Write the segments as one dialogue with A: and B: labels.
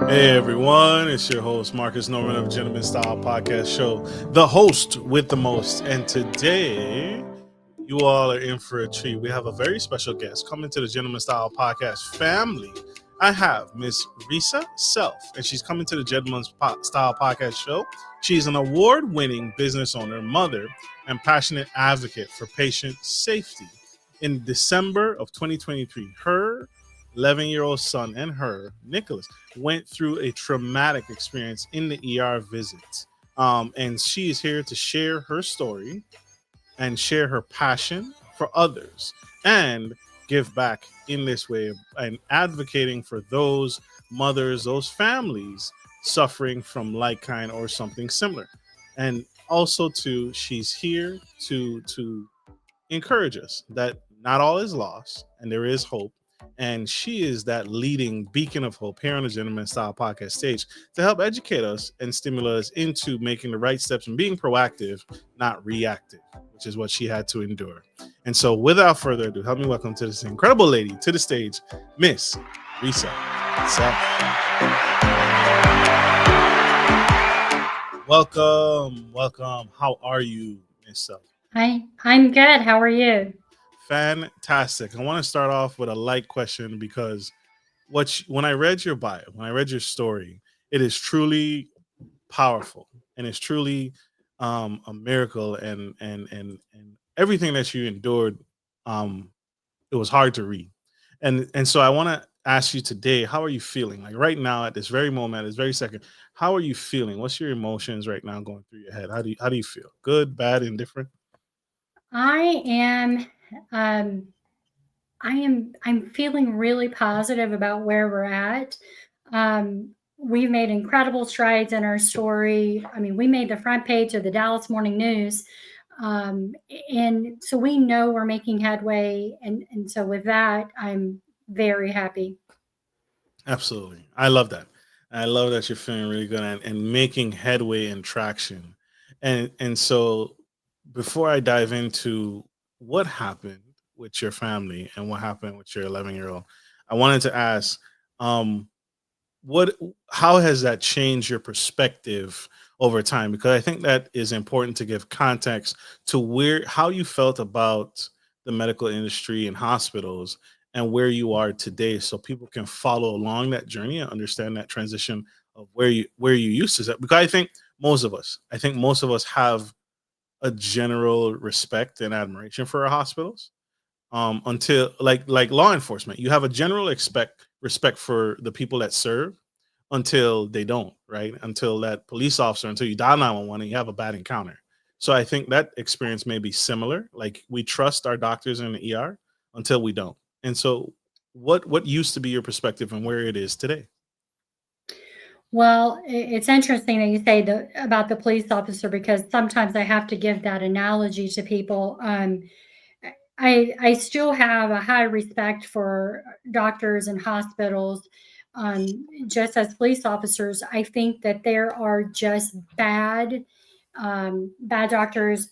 A: Hey everyone, it's your host Marcus Norman of Gentleman Style Podcast Show, the host with the most. And today, you all are in for a treat. We have a very special guest coming to the Gentleman Style Podcast family. I have Miss Reasa Selph, and she's coming to the Gentleman Style Podcast Show. She's an award-winning business owner, mother, and passionate advocate for patient safety. In December of 2023, her 11-year-old son and her, Nicholas, went through a traumatic experience in the ER visit. And she is here to share her story and share her passion for others and give back in this way and advocating for those mothers, those families suffering from like kind or something similar. And also too, she's here to encourage us that not all is lost and there is hope. And she is that leading beacon of hope here on the Gentleman Style Podcast stage to help educate us and stimulate us into making the right steps and being proactive, not reactive, which is what she had to endure. And so, without further ado, help me welcome to this incredible lady to the stage, Miss Reasa Selph. Welcome. How are you, Miss Selph?
B: Hi, I'm good. How are you?
A: Fantastic. I want to start off with a light question because when I read your bio, when I read your story, it is truly powerful and it's truly a miracle and everything that you endured. Um, it was hard to read, and so I want to ask you today, how are you feeling? Like right now, at this very moment, at this very second, how are you feeling? What's your emotions right now going through your head? How do you feel? Good, bad, indifferent?
B: I am um I'm feeling really positive about where we're at. We've made incredible strides in our story. I mean, we made the front page of the Dallas Morning News. Um, and so we know we're making headway and so with that, I'm very happy.
A: Absolutely. I love that. I love that you're feeling really good and making headway and traction. And so before I dive into what happened with your family and what happened with your 11-year-old, I wanted to ask um what how has that changed your perspective over time, because I think that is important to give context to where how you felt about the medical industry and hospitals and where you are today so people can follow along that journey and understand that transition of where you used to sit. Because I think most of us have a general respect and admiration for our hospitals, until like law enforcement, you have a general expect respect for the people that serve until they don't, right? Until that police officer, until you dial 911 and you have a bad encounter. So I think that experience may be similar. Like we trust our doctors in the ER until we don't. And so what used to be your perspective and where it is today?
B: Well, it's interesting that you say about the police officer because sometimes I have to give that analogy to people. I still have a high respect for doctors and hospitals. Just as police officers, I think that there are just bad doctors,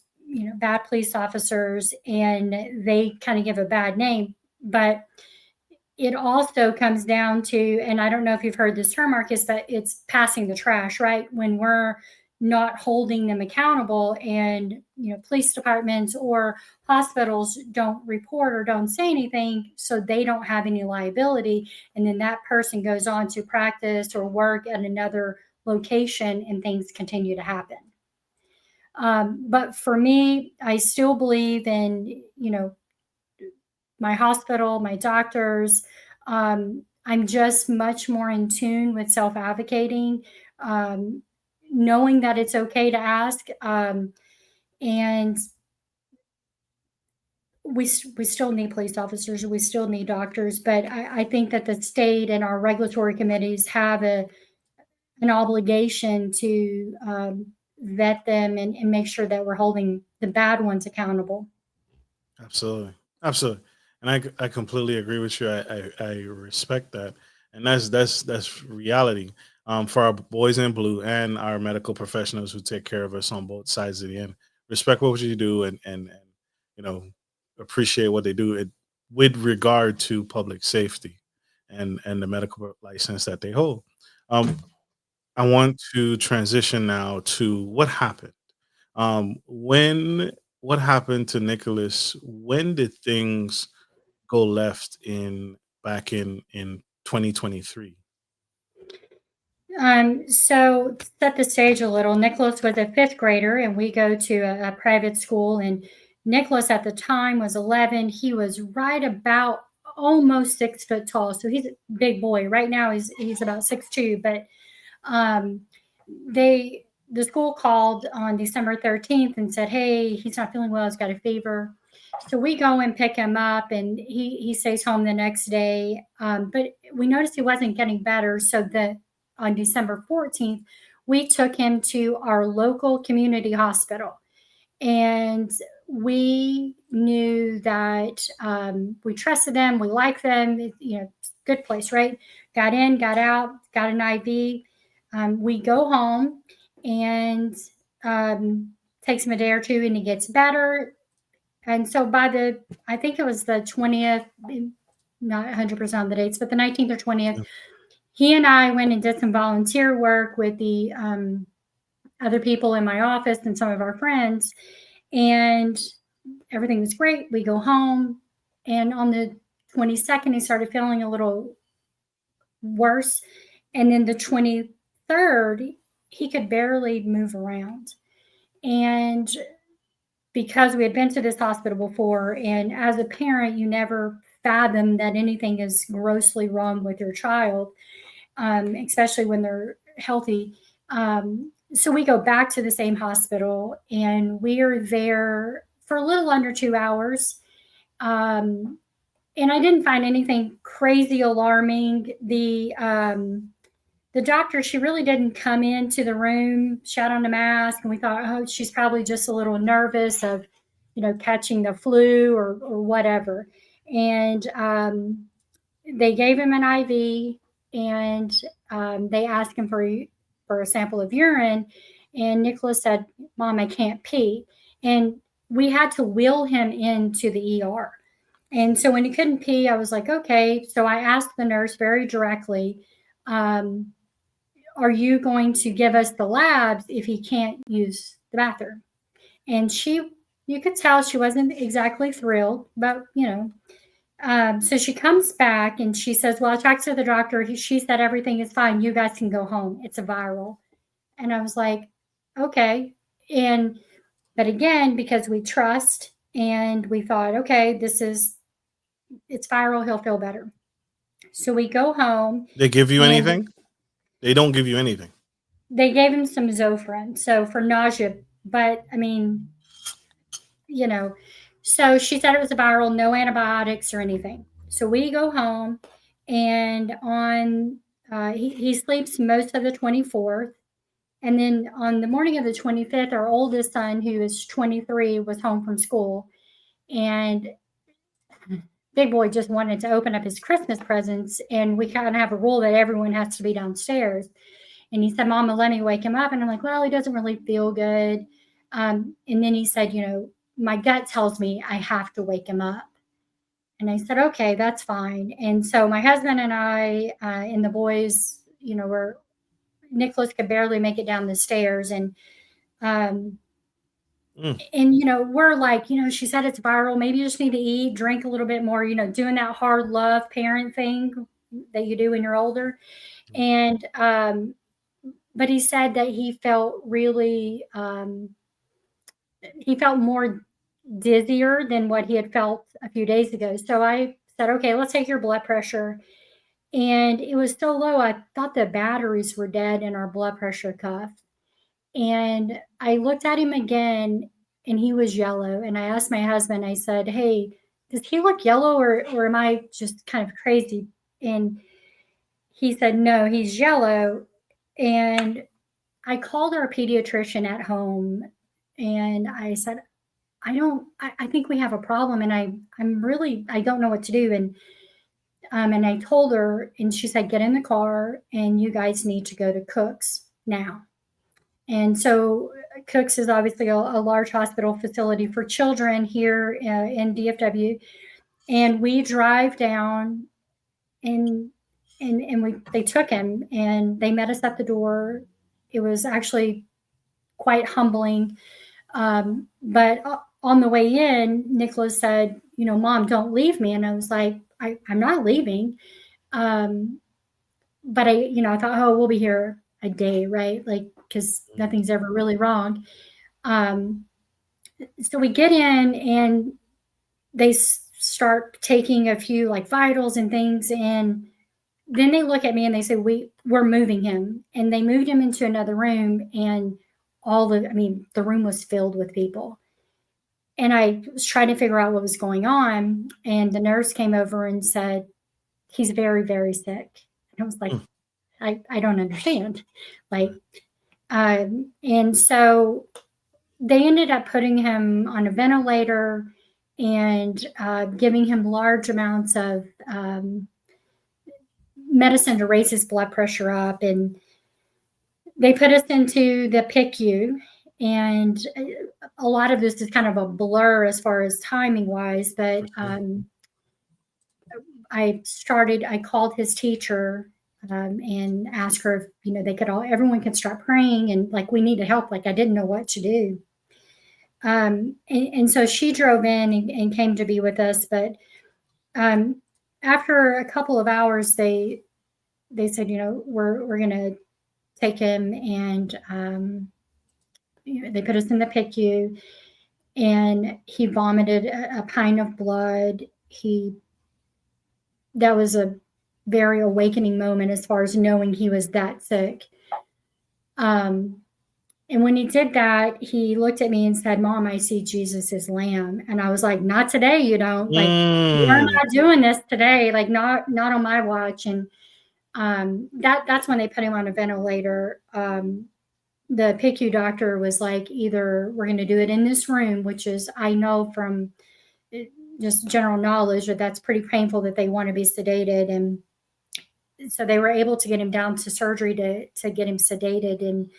B: bad police officers, and they kind of give a bad name. But it also comes down to, and I don't know if you've heard this term, Marcus, that it's passing the trash, right? When we're not holding them accountable and police departments or hospitals don't report or don't say anything, so they don't have any liability, and then that person goes on to practice or work at another location and things continue to happen. But for me, I still believe in my hospital, my doctors. I'm just much more in tune with self advocating, um, knowing that it's okay to ask. And we still need police officers, we still need doctors, but I think that the state and our regulatory committees have an obligation to vet them and make sure that we're holding the bad ones accountable.
A: Absolutely. Absolutely. And I completely agree with you. I respect that. And that's reality, for our boys in blue and our medical professionals who take care of us on both sides of the end. Respect what you do and you know appreciate what they do with regard to public safety and the medical license that they hold. Um, I want to transition now to what happened. When what happened to Nicholas? When did things go left in back in 2023?
B: So to set the stage a little, Nicholas was a fifth grader, and we go to a private school. And Nicholas at the time was 11. He was right about almost 6 foot tall, so he's a big boy. Right now, he's about 6'2", but um, the school called on December 13th and said, "Hey, he's not feeling well. He's got a fever." So we go and pick him up, and he stays home the next day. But we noticed he wasn't getting better. So the on December 14th, we took him to our local community hospital, and we knew that we trusted them, we liked them. Good place, right? Got in, got out, got an IV. We go home, and takes him a day or two, and he gets better. And so I think it was the 20th, not 100% on the dates, but the 19th or 20th, he and I went and did some volunteer work with the other people in my office and some of our friends, and everything was great. We go home, and on the 22nd, he started feeling a little worse. And then the 23rd, he could barely move around. And because we had been to this hospital before, and as a parent, you never fathom that anything is grossly wrong with your child, especially when they're healthy. So we go back to the same hospital, and we are there for a little under 2 hours. And I didn't find anything crazy alarming. The doctor, she really didn't come into the room. She had on a mask, and we thought, oh, she's probably just a little nervous of, catching the flu or whatever. And they gave him an IV, and they asked him for a sample of urine. And Nicholas said, "Mom, I can't pee." And we had to wheel him into the ER. And so when he couldn't pee, I was like, okay. So I asked the nurse very directly, um, are you going to give us the labs if he can't use the bathroom? And you could tell she wasn't exactly thrilled, but so she comes back and she says, well, I talked to the doctor. She said everything is fine. You guys can go home. It's a viral. And I was like, okay. But again, because we trust, and we thought, okay, it's viral. He'll feel better. So we go home.
A: They give you
B: and
A: anything? They don't give you anything.
B: They gave him some Zofran, so for nausea. But I mean, so she said it was a viral, no antibiotics or anything. So we go home, and he sleeps most of the 24th. And then on the morning of the 25th, our oldest son, who is 23, was home from school. And Big Boy just wanted to open up his Christmas presents. And we kind of have a rule that everyone has to be downstairs. And he said, Mama, let me wake him up. And I'm like, well, he doesn't really feel good. And then he said, my gut tells me I have to wake him up. And I said, okay, that's fine. And so my husband and I and the boys, Nicholas could barely make it down the stairs. And we're like, she said it's viral. Maybe you just need to eat, drink a little bit more, doing that hard love parent thing that you do when you're older. And but he said that he felt really, he felt more dizzier than what he had felt a few days ago. So I said, okay, let's take your blood pressure. And it was so low, I thought the batteries were dead in our blood pressure cuff. And I looked at him again, and he was yellow. And I asked my husband, I said, hey, does he look yellow, or am I just kind of crazy? And he said, no, he's yellow. And I called our pediatrician at home, and I said, I think we have a problem, and I don't know what to do. And I told her, and she said, get in the car, and you guys need to go to Cook's now. And so Cook's is obviously a large hospital facility for children here in DFW. And we drive down, and and they took him and they met us at the door. It was actually quite humbling. But on the way in, Nicholas said, Mom, don't leave me. And I was like, I'm not leaving. But I thought, oh, we'll be here a day, right? Like, because nothing's ever really wrong. So we get in and they start taking a few like vitals and things. And then they look at me and they say, we're moving him. And they moved him into another room. And the room was filled with people. And I was trying to figure out what was going on. And the nurse came over and said, he's very, very sick. And I was like, I don't understand. Like, and so they ended up putting him on a ventilator and giving him large amounts of medicine to raise his blood pressure up. And they put us into the PICU. And a lot of this is kind of a blur as far as timing wise, but I called his teacher and asked her if, everyone could start praying and like, we needed help. Like I didn't know what to do. And so she drove in and came to be with us. But after a couple of hours, they said, we're going to take him, and they put us in the PICU, and he vomited a pint of blood. That was a very awakening moment as far as knowing he was that sick. And when he did that, he looked at me and said, Mom, I see Jesus as lamb. And I was like, not today, you don't. Like, we're not doing this today. Like, not on my watch. And that's when they put him on a ventilator. The PICU doctor was like, either we're going to do it in this room, which is, I know from just general knowledge that that's pretty painful, that they want to be sedated. And so they were able to get him down to surgery to get him sedated.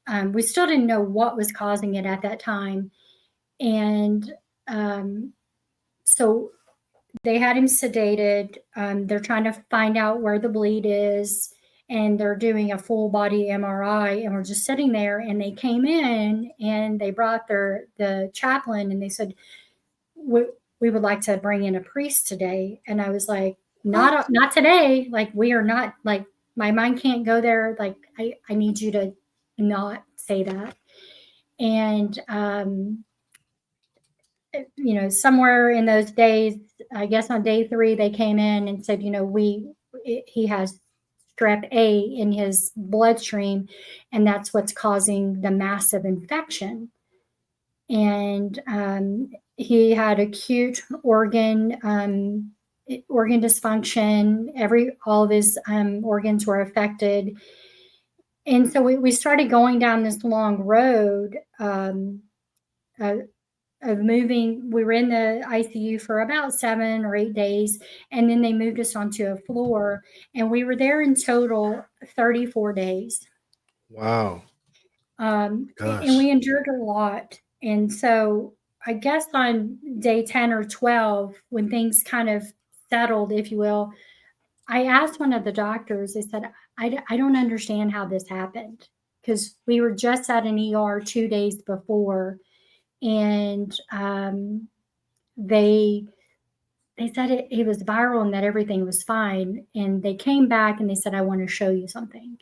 B: And we still didn't know what was causing it at that time. And so they had him sedated. They're trying to find out where the bleed is, and they're doing a full body MRI. And we're just sitting there, and they came in and they brought the chaplain, and they said, we would like to bring in a priest today. And I was like, not today. Like, we are not, like, my mind can't go there. Like, I need you to not say that. And somewhere in those days, I guess on day 3, they came in and said, he has strep A in his bloodstream, and that's what's causing the massive infection. And he had acute organ dysfunction. All of his organs were affected. And so we started going down this long road of moving. We were in the ICU for about 7 or 8 days, and then they moved us onto a floor, and we were there in total 34 days.
A: Wow.
B: And we endured a lot. And so I guess on day 10 or 12, when things kind of settled, if you will, I asked one of the doctors, I said, I don't understand how this happened, because we were just at an ER 2 days before. And they said it was viral and that everything was fine. And they came back and they said, I want to show you something.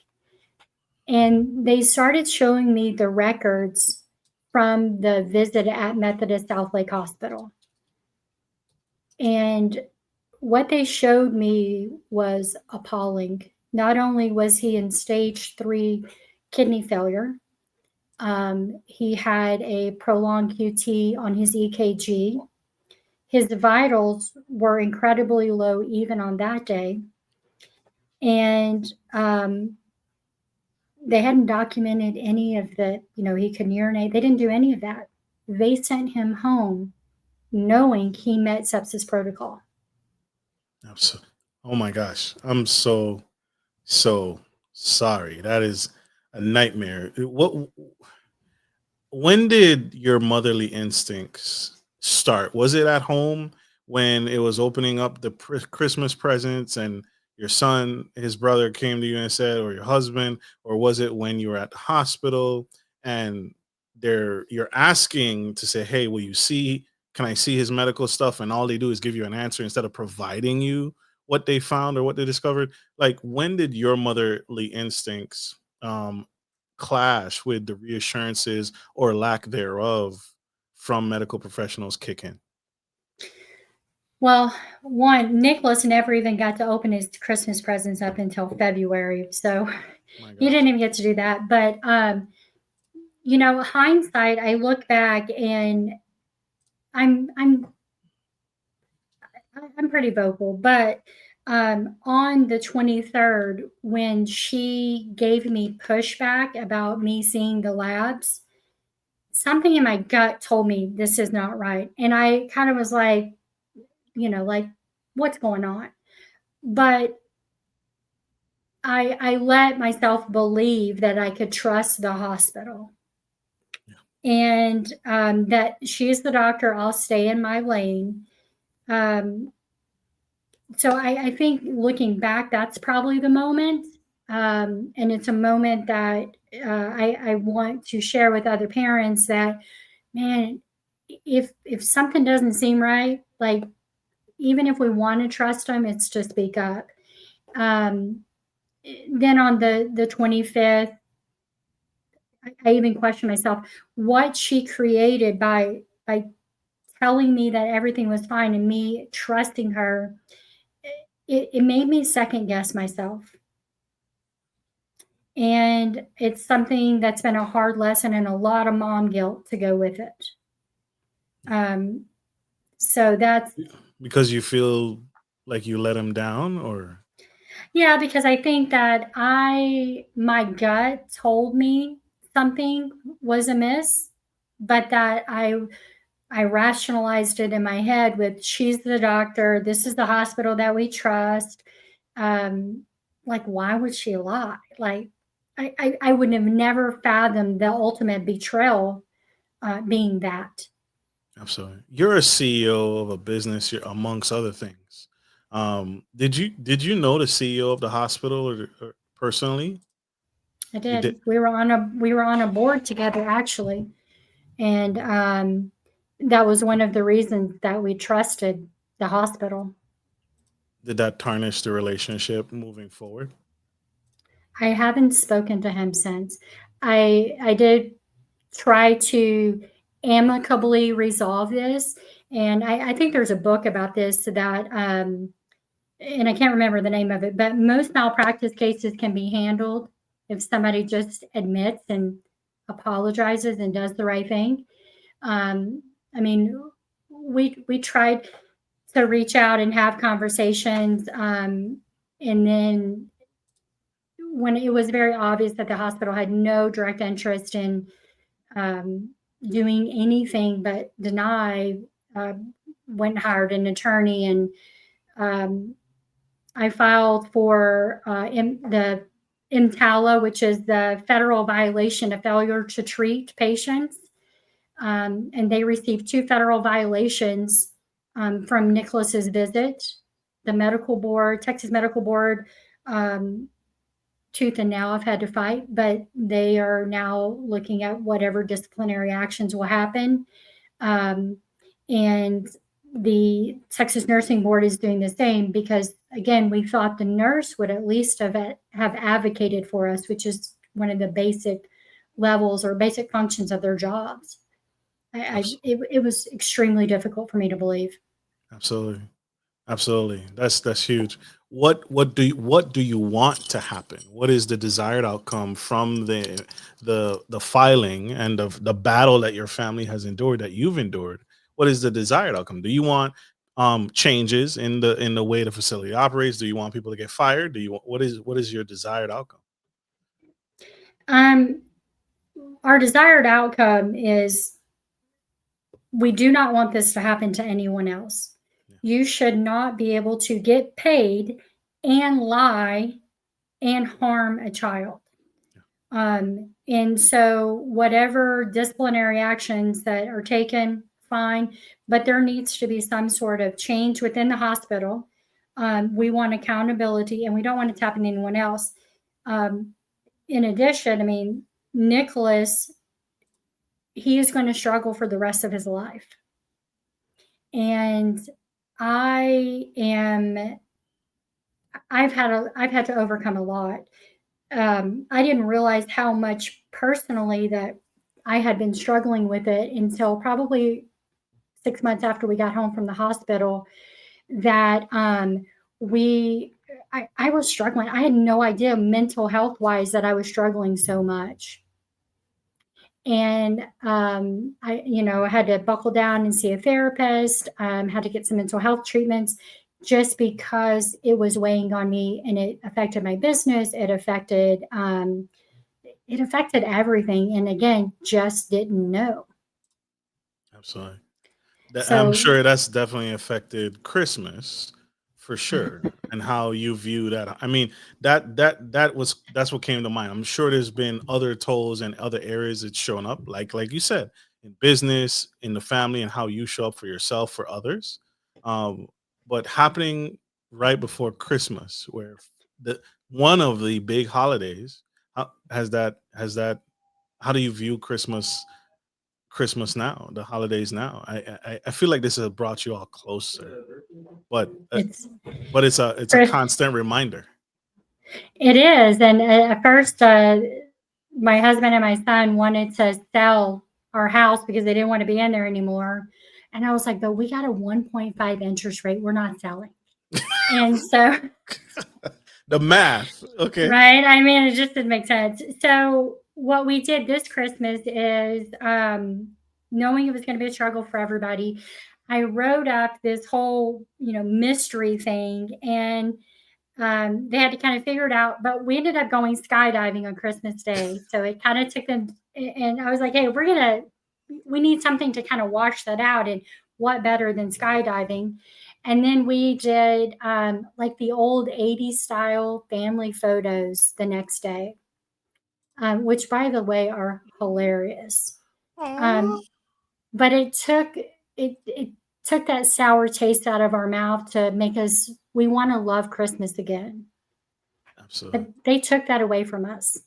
B: And they started showing me the records from the visit at Methodist South Lake Hospital. And what they showed me was appalling. Not only was he in stage 3 kidney failure, he had a prolonged QT on his EKG. His vitals were incredibly low even on that day. And they hadn't documented any of the, he could urinate. They didn't do any of that. They sent him home knowing he met sepsis protocol.
A: Absolutely. Oh my gosh. I'm so sorry. That is a nightmare. When did your motherly instincts start? Was it at home when it was opening up the Christmas presents and your son, his brother came to you and said, or your husband, or was it when you were at the hospital and you're asking to say, hey, will you see, can I see his medical stuff? And all they do is give you an answer instead of providing you what they found or what they discovered. Like, when did your motherly instincts clash with the reassurances or lack thereof from medical professionals kick in?
B: Well, one, Nicholas never even got to open his Christmas presents up until February, so
A: My
B: he
A: gosh.
B: didn't even get to do that. But hindsight, I look back and I'm I'm I'm pretty vocal, but on the 23rd, when she gave me pushback about me seeing the labs, something in my gut told me this is not right. And I kind of was like, like, what's going on? But I let myself believe that I could trust the hospital
A: Yeah.
B: and that she's the doctor, I'll stay in my lane. Um, so I think looking back, that's probably the moment. And it's a moment that I want to share with other parents that, man, if something doesn't seem right, like even if we want to trust them, it's to speak up. Um, then on the 25th, I even questioned myself what she created by telling me that everything was fine and me trusting her. It made me second guess myself. And it's something that's been a hard lesson and a lot of mom guilt to go with it. Um, so that's,
A: Because you feel like you let him down, or
B: yeah, because I think that my gut told me something was amiss, but that I rationalized it in my head with she's the doctor, this is the hospital that we trust. Um, like, why would she lie? Like, I would have never fathomed the ultimate betrayal being that.
A: absolutely. You're a CEO of a business, amongst other things. Did you know the CEO of the hospital or personally?
B: I
A: You
B: did.
A: did.
B: We were on a board together actually, and that was one of the reasons that we trusted the hospital.
A: Did that tarnish the relationship moving forward?
B: I haven't spoken to him since. I did try to amicably resolve this. And I think there's a book about this that, and I can't remember the name of it, but most malpractice cases can be handled if somebody just admits and apologizes and does the right thing. I mean, we tried to reach out and have conversations, and then when it was very obvious that the hospital had no direct interest in um, doing anything but deny, uh, went and hired an attorney, and um, I filed for the MTALA, which is the federal violation of failure to treat patients. And they received two federal violations from Nicholas's visit. The medical board, Texas Medical Board, um, tooth and nail have had to fight, but they are now looking at whatever disciplinary actions will happen. Um, and the Texas Nursing Board is doing the same because, again, we thought the nurse would at least have advocated for us, which is one of the basic levels or basic functions of their jobs. It was extremely difficult for me to believe.
A: Absolutely. Absolutely. That's huge. What do you want to happen? What is the desired outcome from the filing and of the battle that your family has endured, that you've endured? What is the desired outcome? Do you want changes in the way the facility operates? Do you want people to get fired? Do you want, what is your desired outcome?
B: Um, our desired outcome is we do not want this to happen to anyone else.
A: Yeah.
B: You should not be able to get paid and lie and harm a child.
A: Yeah.
B: And so, whatever disciplinary actions that are taken, fine, but there needs to be some sort of change within the hospital. We want accountability, and we don't want to tap into anyone else. Um, in addition, I mean, Nicholas, he is going to struggle for the rest of his life. And I am, I've had to overcome a lot. I didn't realize how much personally that I had been struggling with it until probably 6 months after we got home from the hospital. That we, I was struggling. I had no idea mental health wise that I was struggling so much. And I had to buckle down and see a therapist. Had to get some mental health treatments, just because it was weighing on me, and it affected my business. It affected everything, and again, just didn't know.
A: Absolutely. I'm
B: So
A: sure that's definitely affected Christmas for sure, and how you view that. I mean, that's what came to mind. I'm sure there's been other tolls and other areas it's shown up, like you said, in business, in the family, and how you show up for yourself, for others. Um, but happening right before Christmas, where the one of the big holidays, has that. How do you view Christmas now, the holidays now? I feel like this has brought you all closer, but
B: it's
A: it's a
B: Chris.
A: constant reminder.
B: It is, and at first, my husband and my son wanted to sell our house because they didn't want to be in there anymore. And I was like, but we got a 1.5 interest rate. We're not selling. And so,
A: The math, okay.
B: right? I mean, it just didn't make sense. So, what we did this Christmas is, knowing it was going to be a struggle for everybody, I wrote up this whole, mystery thing, and they had to kind of figure it out. But we ended up going skydiving on Christmas Day, so it kind of took them. And I was like, "Hey, we need something to kind of wash that out, and what better than skydiving?" And then we did like the old '80s style family photos the next day, which, by the way, are hilarious.
A: Aw.
B: Um, but it took that sour taste out of our mouth to make us we want to love Christmas again.
A: Absolutely.
B: But they took that away from us.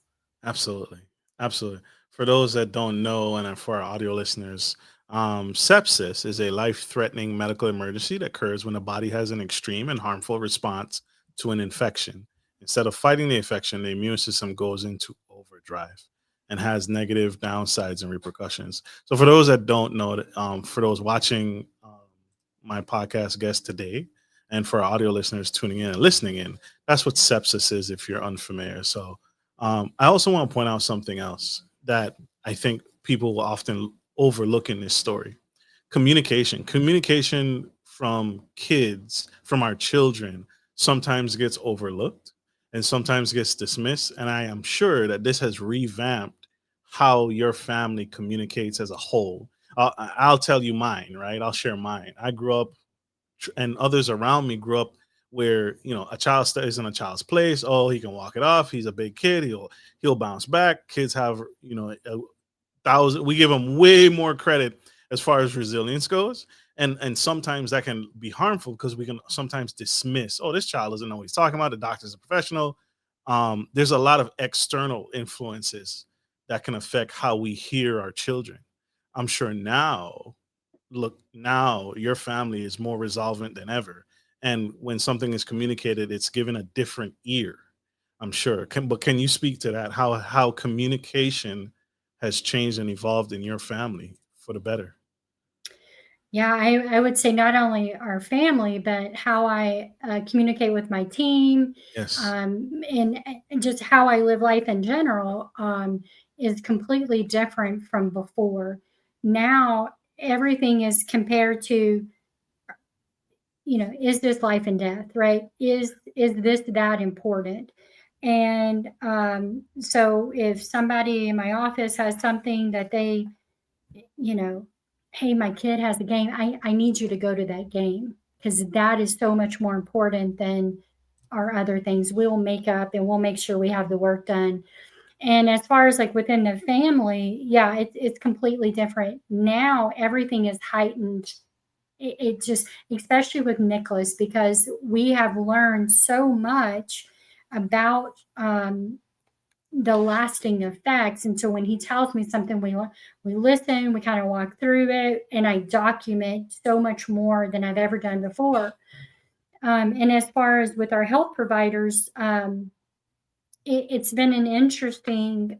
A: Absolutely. Absolutely. For those that don't know, and for our audio listeners, sepsis is a life threatening medical emergency that occurs when the body has an extreme and harmful response to an infection. Instead of fighting the infection, the immune system goes into overdrive and has negative downsides and repercussions. So, for those that don't know, for those watching my podcast guest today, and for our audio listeners tuning in and listening in, that's what sepsis is if you're unfamiliar. So, I also want to point out something else that I think people will often overlook in this story. Communication from kids, from our children, sometimes gets overlooked and sometimes gets dismissed. And I am sure that this has revamped how your family communicates as a whole. I'll tell you mine, right? I'll share mine. I grew up, and others around me grew up where a child stays in a child's place. Oh, he can walk it off. He's a big kid. He'll bounce back. Kids have a thousand. We give them way more credit as far as resilience goes, and sometimes that can be harmful because we can sometimes dismiss. Oh, this child doesn't know what he's talking about. The doctor's a professional. There's a lot of external influences that can affect how we hear our children. I'm sure now, look, now your family is more resolvent than ever, and when something is communicated, it's given a different ear, I'm sure. But can you speak to that, how communication has changed and evolved in your family for the better?
B: Yeah, I would say not only our family, but how I communicate with my team,
A: Yes.
B: and just how I live life in general, is completely different from before. Now, everything is compared to, is this life and death, right? Is this that important? And so if somebody in my office has something that they, you know, hey, my kid has a game, I need you to go to that game, because that is so much more important than our other things. We'll make up and we'll make sure we have the work done. And as far as like within the family, yeah, it's completely different. Now everything is heightened it just, especially with Nicholas, because we have learned so much about the lasting effects. And so when he tells me something, we listen, we kind of walk through it, and I document so much more than I've ever done before. And as far as with our health providers, it's been an interesting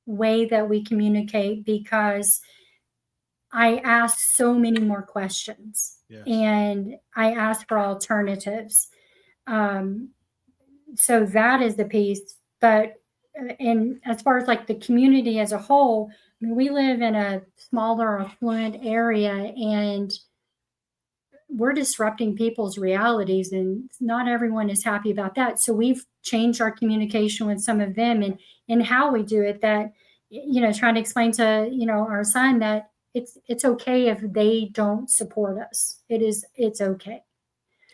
B: way that we communicate, because I ask so many more questions
A: Yes.
B: and I ask for alternatives. Um, so that is the piece. But and as far as like the community as a whole, I mean, we live in a smaller, affluent area, and we're disrupting people's realities, and not everyone is happy about that. So we've changed our communication with some of them, and how we do it, that trying to explain to our son that it's okay if they don't support us. It's okay.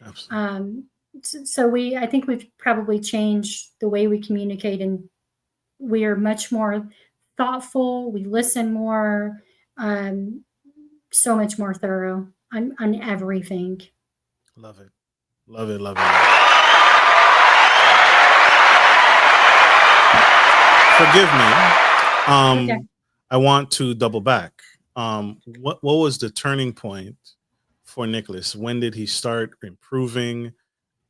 A: Absolutely.
B: um so I think we've probably changed the way we communicate, and we are much more thoughtful, we listen more, um so much more thorough on everything.
A: Love it. Love it. Love it. Love it. Forgive me.
B: Okay.
A: I want to double back. What was the turning point for Nicholas? When did he start improving?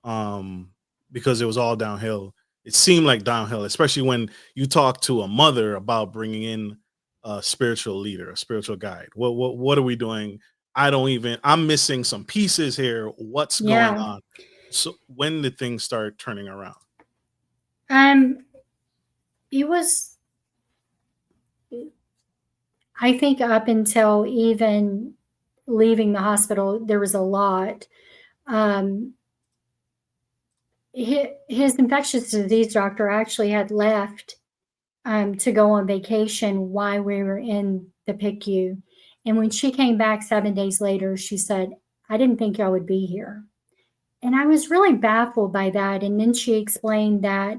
A: Um, because it was all downhill. It seemed like downhill, especially when you talk to a mother about bringing in a spiritual leader, a spiritual guide. What are we doing? I don't even. I'm missing some pieces here. What's going
B: Yeah.
A: on? So when did things start turning around?
B: um it was, I think, up until even leaving the hospital, there was a lot. um his infectious disease doctor actually had left to go on vacation while we were in the PICU. And when she came back 7 days later, she said, "I didn't think I would be here." And I was really baffled by that. And then she explained that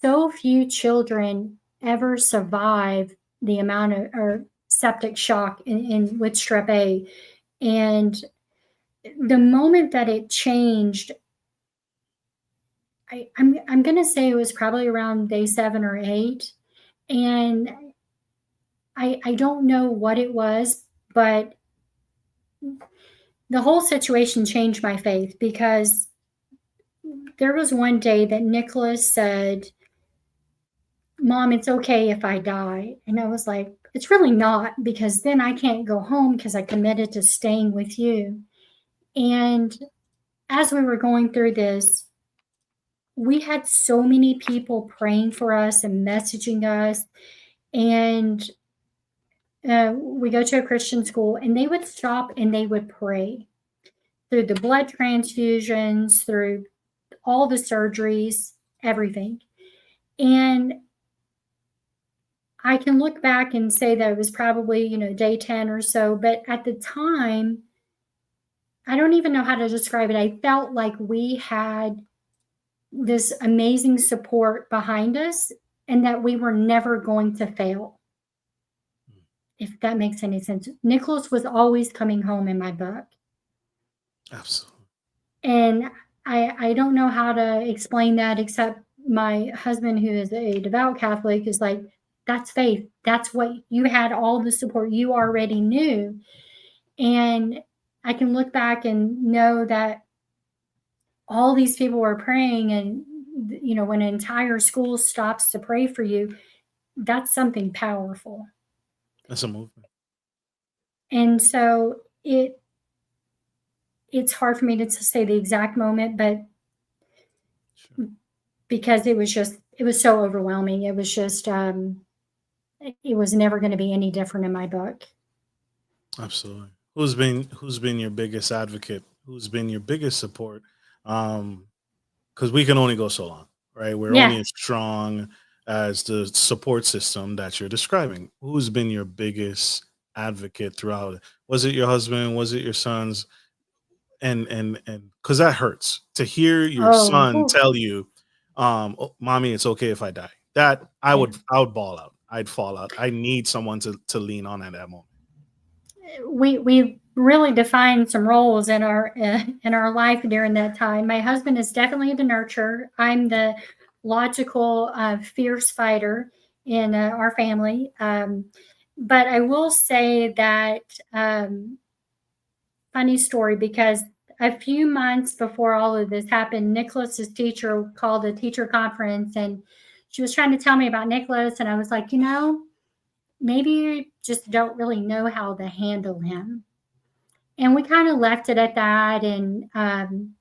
B: so few children ever survive the amount of or septic shock in with strep A. And the moment that it changed, I'm gonna say it was probably around day 7 or 8. And I don't know what it was, but the whole situation changed my faith, because there was one day that Nicholas said, "Mom, it's okay if I die." And I was like, "It's really not, because then I can't go home because I committed to staying with you." And as we were going through this, we had so many people praying for us and messaging us. And we go to a Christian school, and they would stop and they would pray through the blood transfusions, through all the surgeries, everything. And I can look back and say that it was probably, day 10 or so, but at the time, I don't even know how to describe it. I felt like we had this amazing support behind us, and that we were never going to fail, if that makes any sense. Nicholas was always coming home in my book.
A: Absolutely.
B: And I don't know how to explain that, except my husband, who is a devout Catholic, is like, "That's faith. That's what you had, all the support you already knew." And I can look back and know that all these people were praying, and when an entire school stops to pray for you, that's something powerful.
A: That's a movement.
B: And so it's hard for me to say the exact moment, but
A: Sure.
B: because it was so overwhelming. It was just it was never going to be any different in my book.
A: Absolutely. Who's been your biggest advocate? Who's been your biggest support? Because we can only go so long, right? We're only
B: Yeah.
A: as strong as the support system that you're describing. Who's been your biggest advocate throughout it? Was it your husband? Was it your sons? And because that hurts to hear your
B: Oh,
A: son
B: whew.
A: tell you, "Oh, mommy, it's okay if I die." That
B: Yeah.
A: I would ball out. I'd fall out. I need someone to lean on at that moment.
B: we really defined some roles in our life during that time. My husband is definitely the nurturer. I'm the logical, fierce fighter in our family. But I will say that funny story, because a few months before all of this happened, Nicholas's teacher called a teacher conference, and she was trying to tell me about Nicholas, and I was like, maybe you just don't really know how to handle him. And we kind of left it at that, and I'm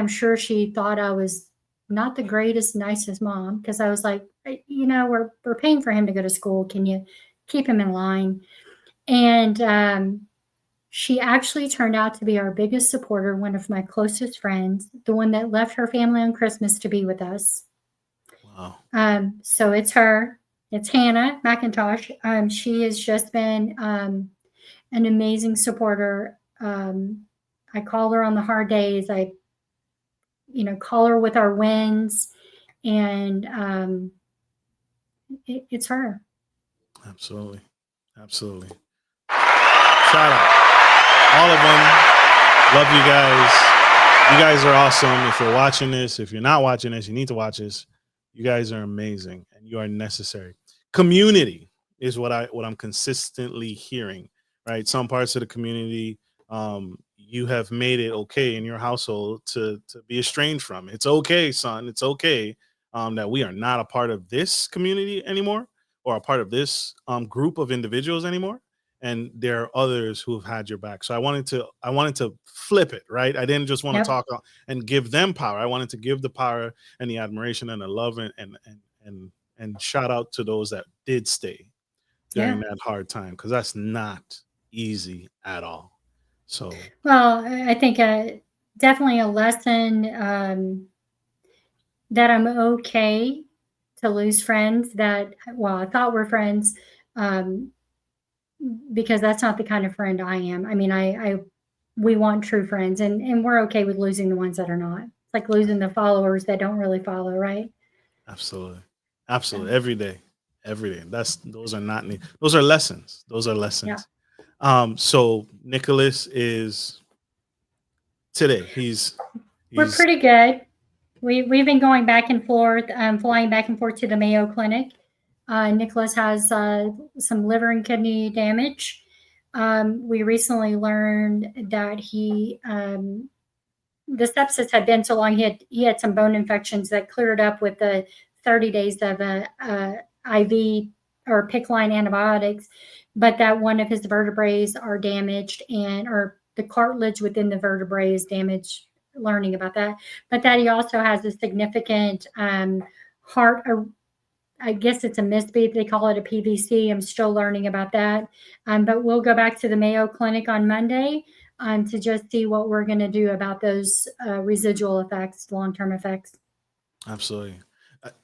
B: sure she thought I was not the greatest, nicest mom, because I was like, we're paying for him to go to school. Can you keep him in line? And she actually turned out to be our biggest supporter, one of my closest friends, the one that left her family on Christmas to be with us.
A: Wow.
B: So it's her. It's Hannah McIntosh. She has just been an amazing supporter. I call her on the hard days. I, call her with our wins, and it's her.
A: Absolutely. Absolutely. Shout out. All of them. Love you guys. You guys are awesome. If you're watching this, if you're not watching this, you need to watch this. You guys are amazing and you are necessary. Community is what I'm consistently hearing, right? Some parts of the community, you have made it okay in your household to be estranged from. It's okay, son. It's okay that we are not a part of this community anymore or a part of this group of individuals anymore, and there are others who have had your back. So I wanted to flip it, right? I didn't just want to
B: Yep.
A: talk and give them power. I wanted to give the power and the admiration and the love and shout out to those that did stay during
B: Yeah.
A: that hard time, because that's not easy at all. So
B: Well, I think definitely a lesson, that I'm okay to lose friends that, well, I thought were friends, um, because that's not the kind of friend I am. I mean, we want true friends, and we're okay with losing the ones that are not. It's like losing the followers that don't really follow, right?
A: absolutely,
B: So,
A: absolutely, every day. Those are not those are lessons. Those are
B: yeah,
A: lessons. So Nicholas is today.
B: we're
A: He's
B: pretty good. We've been going back and forth, flying back and forth to the Mayo Clinic. Nicholas has some liver and kidney damage. We recently learned that the sepsis had been so long. He had some bone infections that cleared up with the 30 days of IV or PICC line antibiotics, but that one of his vertebrae are damaged, or the cartilage within the vertebrae is damaged. Learning about that, but that he also has a significant heart. I guess it's a misbeat. They call it a PVC. I'm still learning about that. But we'll go back to the Mayo Clinic on Monday to just see what we're going to do about those residual effects, long term effects.
A: absolutely.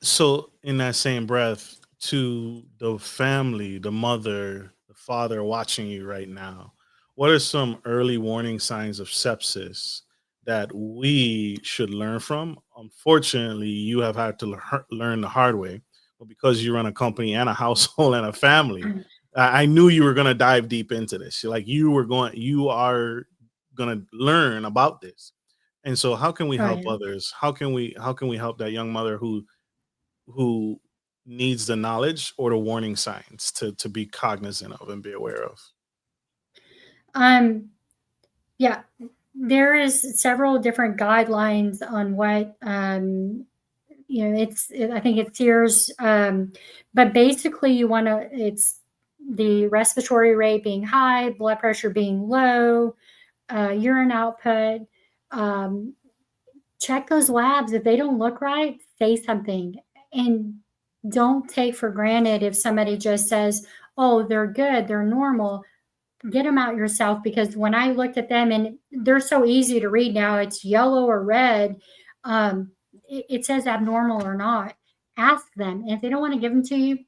A: So, in that same breath, to the family, the mother, the father watching you right now, what are some early warning signs of sepsis that we should learn from? Unfortunately, you have had to learn the hard way, but because you run a company and a household and a family, I knew you were going to dive deep into this. Like you are going to learn about this. And so, how can we
B: Oh,
A: help
B: yeah.
A: others? How can we help that young mother who needs the knowledge or the warning signs to be cognizant of and be aware of?
B: Um, yeah, there is several different guidelines on what I think it's years, but basically you want to. It's the respiratory rate being high, blood pressure being low, urine output. Um, Check those labs. If they don't look right, say something. And don't take for granted if somebody just says, oh, they're good, they're normal. Get them out yourself, because when I looked at them, and they're so easy to read now, it's yellow or red. Um, it says abnormal or not. Ask them. And if they don't want to give them to you,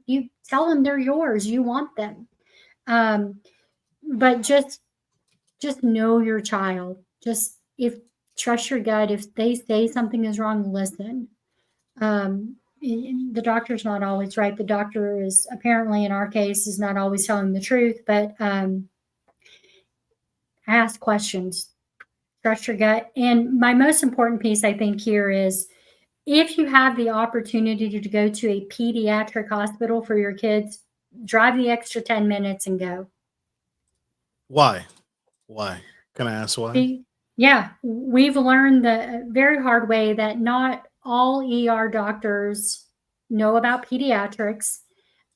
B: you tell them they're yours. You want them. Um, but just know your child. Just if trust your gut. If they say something is wrong, listen. the doctor's not always right. The doctor is apparently, in our case, is not always telling the truth, but ask questions, trust your gut. And my most important piece, I think, here is if you have the opportunity to go to a pediatric hospital for your kids, drive the extra 10 minutes and go.
A: Why? Why? Can I ask why?
B: Yeah, we've learned the very hard way that not all ER doctors know about pediatrics.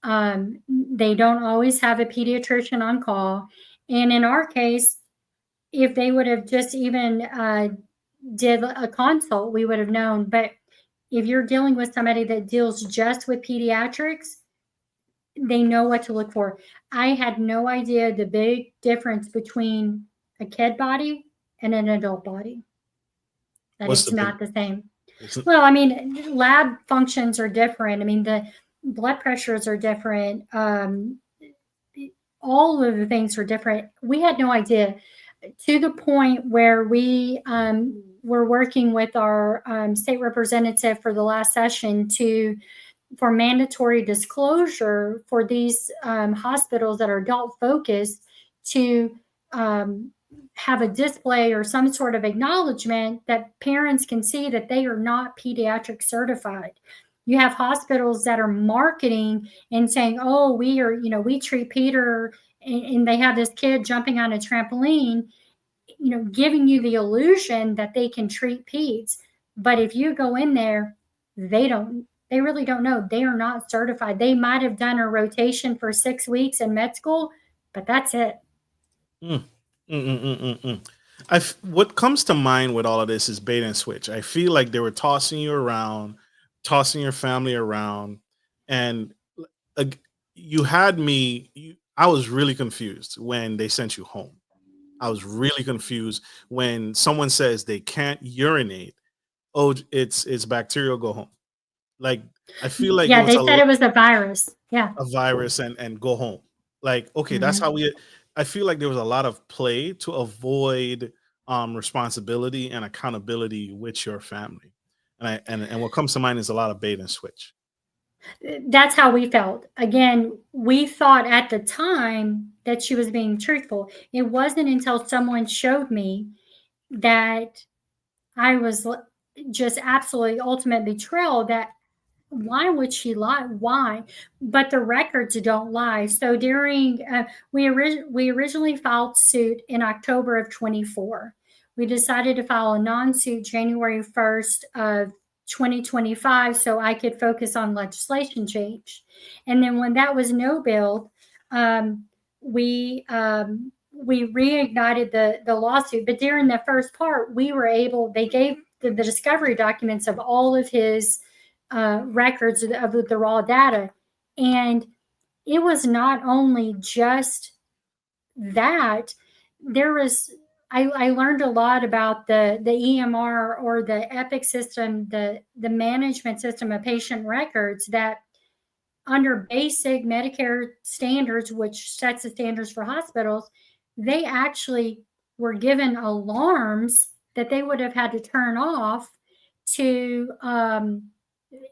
B: They don't always have a pediatrician on call. And in our case, if they would have just even did a consult, we would have known. But if you're dealing with somebody that deals just with pediatrics, they know what to look for. I had no idea the big difference between a kid body and an adult body, that
A: What's the
B: it's
A: big?
B: not the same.
A: Isn't,
B: Well, I mean, lab functions are different. I mean, the blood pressures are different. All of the things are different. We had no idea, to the point where we were working with our state representative for the last session for mandatory disclosure for these hospitals that are adult focused to um, have a display or some sort of acknowledgement that parents can see that they are not pediatric certified. You have hospitals that are marketing and saying, oh, we are, we treat Peter, and they have this kid jumping on a trampoline, giving you the illusion that they can treat peds. But if you go in there, they really don't know. They are not certified. They might have done a rotation for 6 weeks in med school, but that's it.
A: mm, mm. What comes to mind with all of this is bait and switch. I feel like they were tossing you around, tossing your family around, and uh, you had me. I was really confused when they sent you home. I was really confused when someone says they can't urinate. Oh, it's bacterial. Go home. Like I feel like it
B: Yeah,
A: was
B: they said it was a virus. Yeah.
A: a virus and go home. Like okay, that's
B: Mm-hmm.
A: how we. I feel like there was a lot of play to avoid responsibility and accountability with your family, and what comes to mind is a lot of bait and switch.
B: That's how we felt. Again, we thought at the time that she was being truthful. It wasn't until someone showed me that I was just absolutely ultimate betrayal, that why would she lie? Why? But the records don't lie. So during we originally filed suit in October of 24. We decided to file a non-suit January 1st of 2025 so I could focus on legislation change. And then when that was no billed, um, we reignited the lawsuit. But during the first part, we were able. They gave the discovery documents of all of his records of the raw data. And it was not only just that, there was, I learned a lot about the EMR, or the EPIC system, the management system of patient records, that under basic Medicare standards, which sets the standards for hospitals, they actually were given alarms that they would have had to turn off to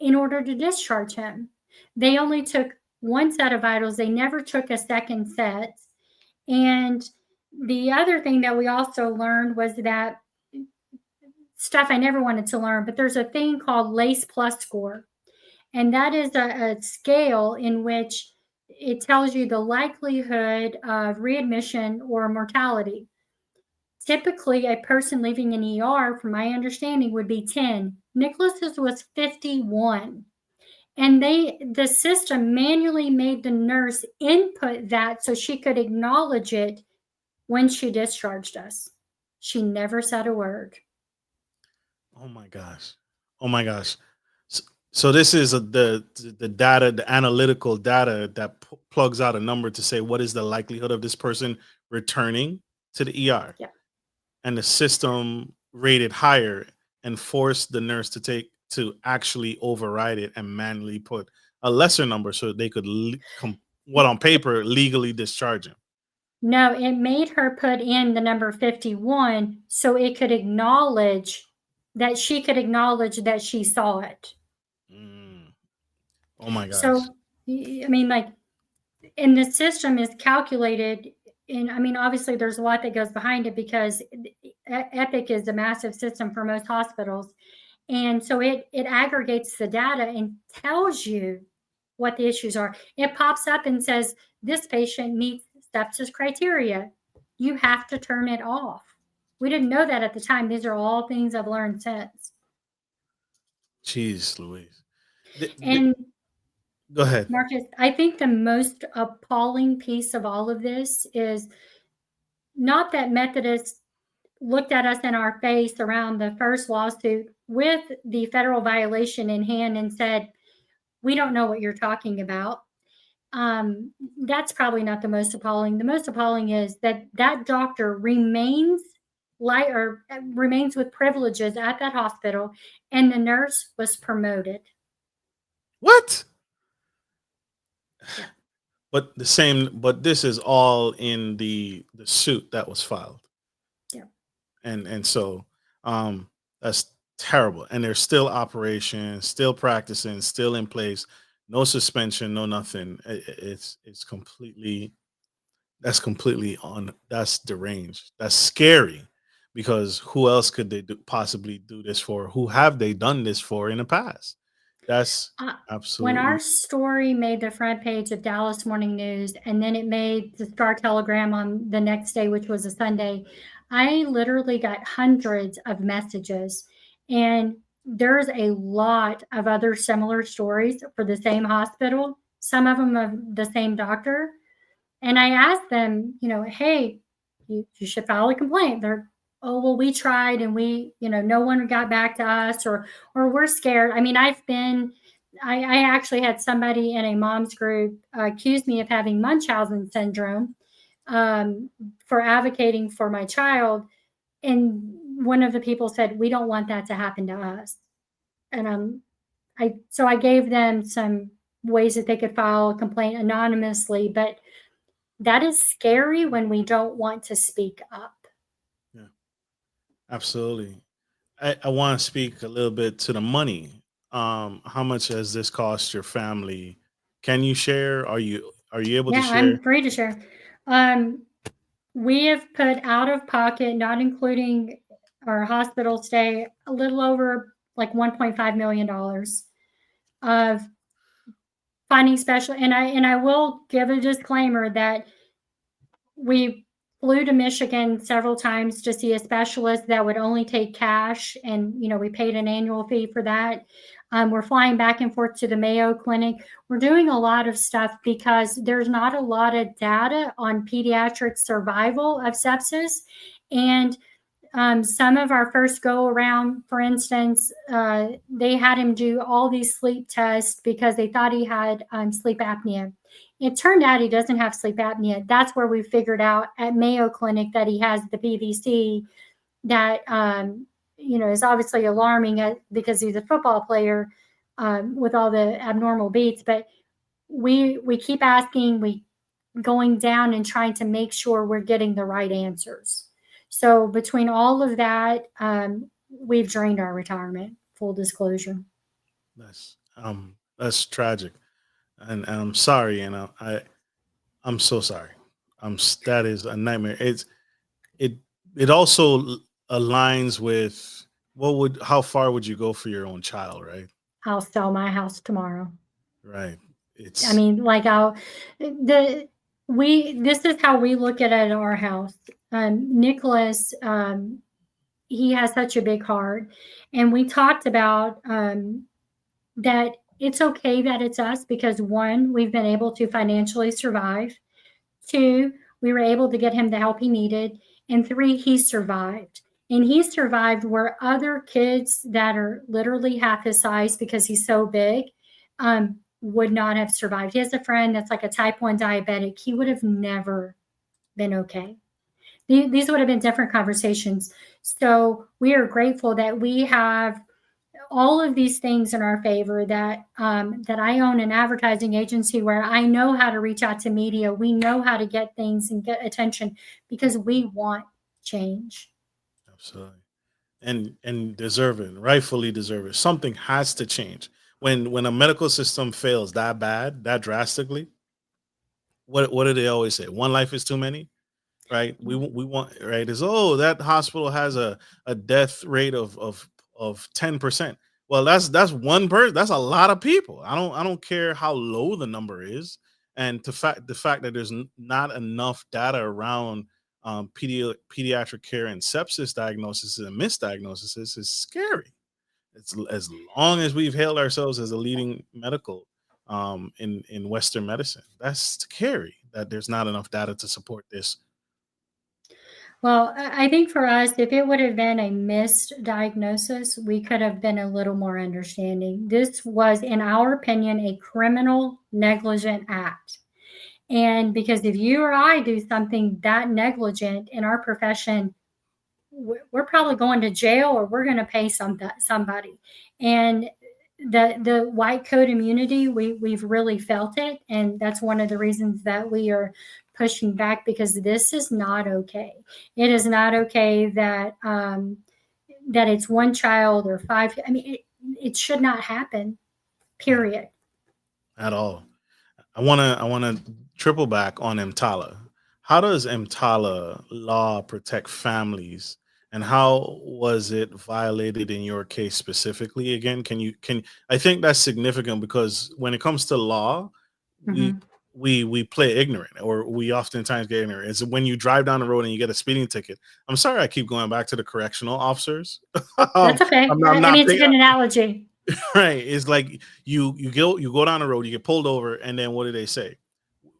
B: in order to discharge him. They only took one set of vitals. They never took a second set. And the other thing that we also learned was that stuff I never wanted to learn, but there's a thing called LACE Plus score. And that is a scale in which it tells you the likelihood of readmission or mortality. Typically, a person leaving an ER, from my understanding, would be 10. Nicholas's was 51. And the system manually made the nurse input that so she could acknowledge it when she discharged us. She never said a word.
A: Oh my gosh. Oh my gosh. So, so this is the data, the analytical data that plugs out a number to say what is the likelihood of this person returning to the ER,
B: Yeah.
A: and the system rated higher and forced the nurse to actually override it and manually put a lesser number so they could what on paper legally discharge him.
B: No, it made her put in the number 51 so it could acknowledge that she saw it.
A: Mm. Oh my gosh.
B: So, I mean, like, and the system is calculated. And I mean, obviously, there's a lot that goes behind it because Epic is a massive system for most hospitals. And so it aggregates the data and tells you what the issues are. It pops up and says, this patient meets sepsis criteria. You have to turn it off. We didn't know that at the time. These are all things I've learned since.
A: Jeez, Louise.
B: And
A: Go ahead.
B: Marcus, I think the most appalling piece of all of this is not that Methodists looked at us in our face around the first lawsuit with the federal violation in hand and said, we don't know what you're talking about. That's probably not the most appalling. The most appalling is that that doctor remains with privileges at that hospital, and the nurse was promoted.
A: What?
B: Yeah.
A: But this is all in the suit that was filed.
B: Yeah.
A: And so that's terrible. And they're still operation, still practicing, still in place, no suspension, no nothing. It's completely that's deranged. That's scary because who else could they possibly do this for? Who have they done this for in the past? That's
B: Uh, when our
A: absolutely
B: story made the front page of Dallas Morning News and then it made the Star Telegram on the next day, which was a Sunday, I literally got hundreds of messages. And there's a lot of other similar stories for the same hospital, some of them of the same doctor. And I asked them, hey, you should file a complaint. They're, oh, well, we tried and no one got back to us, or we're scared. I mean, I actually had somebody in a mom's group accuse me of having Munchausen syndrome for advocating for my child. And one of the people said, we don't want that to happen to us. And so I gave them some ways that they could file a complaint anonymously, but that is scary when we don't want to speak up.
A: yeah, absolutely. I want to speak a little bit to the money. How much has this cost your family? Can you share? Are you able to
B: Yeah,
A: share?
B: I'm free to share. Um, we have put out of pocket, not including our hospital stay, a little over like $1.5 million of finding special. And I will give a disclaimer that we flew to Michigan several times to see a specialist that would only take cash, and we paid an annual fee for that. We're flying back and forth to the Mayo Clinic. We're doing a lot of stuff because there's not a lot of data on pediatric survival of sepsis, and some of our first go around, for instance, they had him do all these sleep tests because they thought he had sleep apnea. It turned out he doesn't have sleep apnea. That's where we figured out at Mayo Clinic that he has the PVC that, is obviously alarming because he's a football player with all the abnormal beats. But we keep asking, we going down and trying to make sure we're getting the right answers. So between all of that, we've drained our retirement. Full disclosure.
A: That's tragic, and I'm sorry, and I'm so sorry. That is a nightmare. It it also aligns with how far would you go for your own child, right?
B: I'll sell my house tomorrow.
A: Right.
B: I
A: It's
B: mean, like this is how we look at it at our house. Nicholas, he has such a big heart, and we talked about that it's okay that it's us because one, we've been able to financially survive. Two, we were able to get him the help he needed. And three, he survived. And he survived where other kids that are literally half his size because he's so big would not have survived. He has a friend that's like a type 1 diabetic. He would have never been okay. These would have been different conversations. So we are grateful that we have all of these things in our favor, that I own an advertising agency where I know how to reach out to media. We know how to get things and get attention because we want change.
A: absolutely, and deserve it, rightfully deserve it. Something has to change. when a medical system fails that bad, that drastically, what do they always say? One life is too many, right? We want, right, is, oh, that hospital has a death rate of 10%. Well, that's one person, that's a lot of people. I don't care how low the number is. And the fact that there's not enough data around pediatric care and sepsis diagnosis and misdiagnosis is scary. It's as long as we've hailed ourselves as a leading medical in Western medicine, that's scary that there's not enough data to support this.
B: Well, I think for us, if it would have been a missed diagnosis, we could have been a little more understanding. This was, in our opinion, a criminal negligent act. And because if you or I do something that negligent in our profession, we're probably going to jail or we're going to pay somebody. And the white coat immunity, we've really felt it, and that's one of the reasons that we are pushing back, because this is not okay. It is not okay that that it's one child or five. I mean, it should not happen. Period.
A: At all. I wanna triple back on EMTALA. How does EMTALA law protect families, and how was it violated in your case specifically? Again, can I think that's significant because when it comes to law, we
B: Mhm.
A: we play ignorant, or we oftentimes get ignorant. It's when you drive down the road and you get a speeding ticket. I'm sorry, I keep going back to the correctional officers.
B: That's okay.
A: I'm
B: I
A: not
B: mean, it's a good analogy.
A: right. It's like you go down the road, you get pulled over, and then what do they say?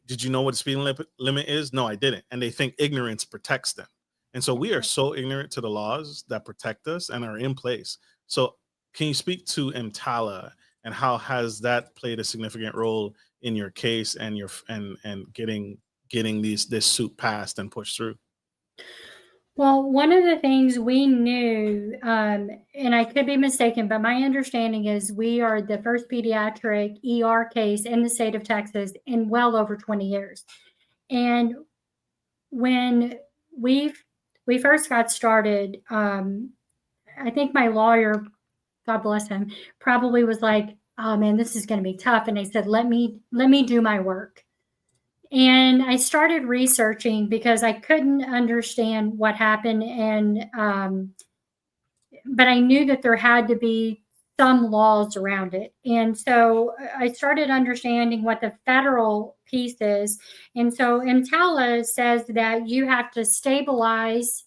A: Did you know what the speeding limit is? No, I didn't. And they think ignorance protects them. And so we are so ignorant to the laws that protect us and are in place. So can you speak to EMTALA, and how has that played a significant role in your case and your and getting this suit passed and pushed through?
B: Well, one of the things we knew, and I could be mistaken, but my understanding is we are the first pediatric ER case in the state of Texas in well over 20 years. And when we we first got started, I think my lawyer, God bless him, probably was like, "Oh man, this is going to be tough." And I said, "Let me do my work." And I started researching because I couldn't understand what happened, and but I knew that there had to be some laws around it. And so I started understanding what the federal piece is. And so EMTALA says that you have to stabilize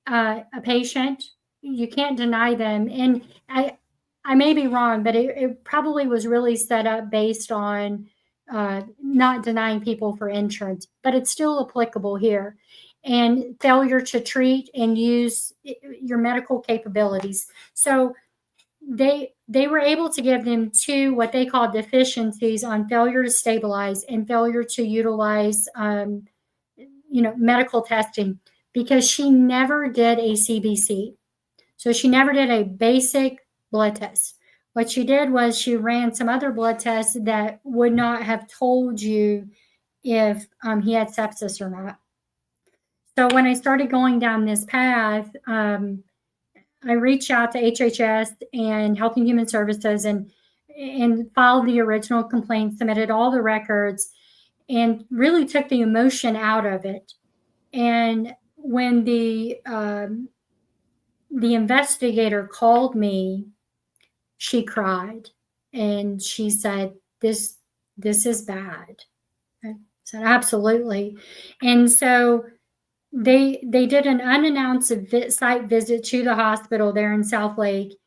B: a patient. You can't deny them. And I may be wrong, but it probably was really set up based on not denying people for insurance, but it's still applicable here. And failure to treat and use your medical capabilities. So they were able to give them two what they call deficiencies on failure to stabilize and failure to utilize medical testing, because she never did a CBC. So she never did a basic blood test. What she did was she ran some other blood tests that would not have told you if he had sepsis or not. So when I started going down this path, I reached out to HHS and Health and Human Services and filed the original complaint, submitted all the records, and really took the emotion out of it. And when the investigator called me, she cried and she said, "This is bad." I said, "Absolutely." And so they did an unannounced site visit to the hospital there in South Lake,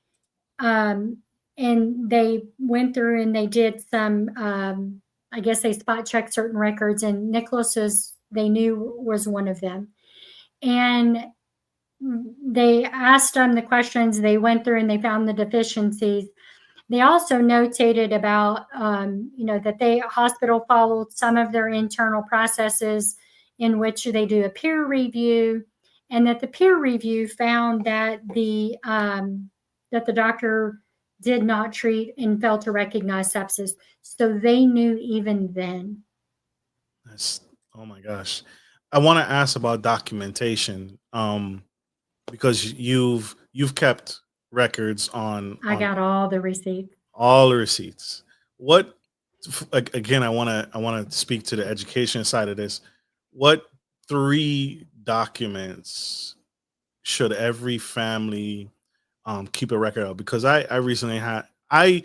B: um, and they went through and they did some. I guess they spot checked certain records, and Nicholas's they knew was one of them. And they asked them the questions. They went through and they found the deficiencies. They also notated about, that the hospital followed some of their internal processes in which they do a peer review, and that the peer review found that the doctor did not treat and failed to recognize sepsis. So they knew even then.
A: That's, oh my gosh. I want to ask about documentation, because you've kept records
B: I got all the receipts.
A: all the receipts. What again? I want to speak to the education side of this. What three documents should every family keep a record of? Because I recently had I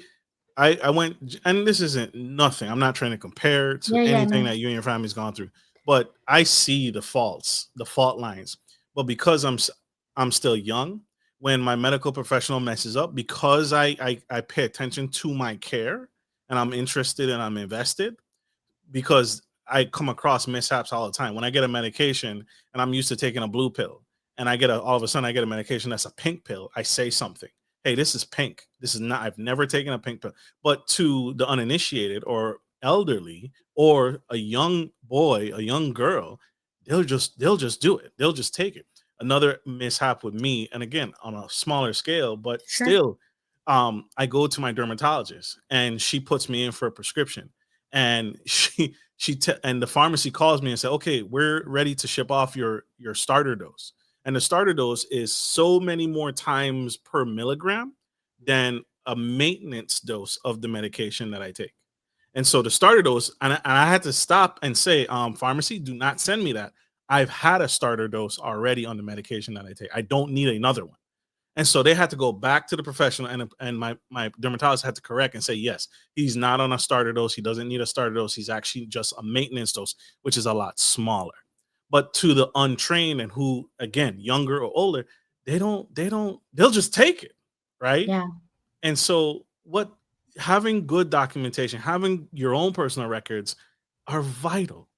A: went, and this isn't nothing. I'm not trying to compare to
B: Yeah, yeah,
A: anything
B: no.
A: that you and your family's gone through, but I see the faults, the fault lines. But because I'm still young, when my medical professional messes up, because I pay attention to my care and I'm interested and I'm invested, because I come across mishaps all the time. When I get a medication and I'm used to taking a blue pill, and all of a sudden I get a medication that's a pink pill, I say something. Hey, this is pink. This is not. I've never taken a pink pill. But to the uninitiated or elderly or a young boy, a young girl, they'll just do it. They'll just take it. Another mishap with me, and again on a smaller scale, but
B: Sure.
A: still, I go to my dermatologist and she puts me in for a prescription, and and the pharmacy calls me and said, okay, we're ready to ship off your starter dose, and the starter dose is so many more times per milligram than a maintenance dose of the medication that I take. And so the starter dose, and I had to stop and say, pharmacy, do not send me that. I've had a starter dose already on the medication that I take. I don't need another one. And so they had to go back to the professional, and my dermatologist had to correct and say, yes, he's not on a starter dose. He doesn't need a starter dose. He's actually just a maintenance dose, which is a lot smaller. But to the untrained and who, again, younger or older, they'll just take it, right?
B: Yeah.
A: And so what having good documentation, having your own personal records are vital.